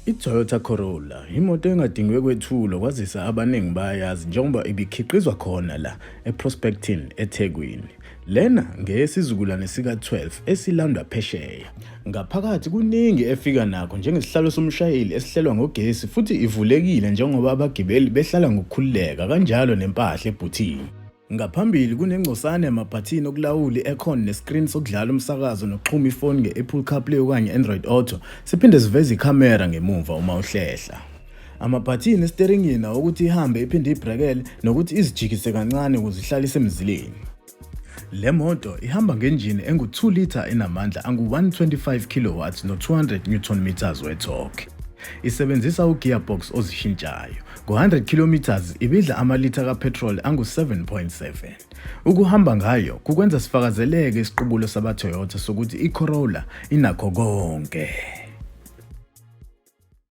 IToyota Corolla imoto engadingiwe kwethulo kwazisa abaningi bayazi njengoba ibikhiqizwa khona la eProspecting eThekwini. Lena ngeyesizukulwane sika-12 esilandwa phesheya. Ngaphakathi kuningi efika nakho njengesihlalo somshayeli esihlelwa ngogesi futhi ivulekile njengoba abagibeli behlala ngokukhululeka kanjalo nempahla ebhuthini. Ngaphambili kunengcosana yamabhathini okulawula i-aircon nescreen sokudlala umsakazo nokuxhuma ifoni nge-Apple CarPlay okanye Android Auto, siphinde siveze ikhamera ngemuva uma uhlehla. Amabhathiniesteringini ukuthi ihambe iphinde ibrekele nokuthi izijikise kancane ukuze ihlale isemzileni. Le moto ihamba ngenjini engu-2 litha enamandla angu-125 kilowatts no-200 Nm we-torque. Isebenzisa ugearbox ozishintshayo. Ngo-100 km ibidla amalitha kapetrol angu-7.7. Ukuhamba ngayo kukwenza sifakazeleke isiqubulo sabaToyota sokuthi iCorolla inakho konke.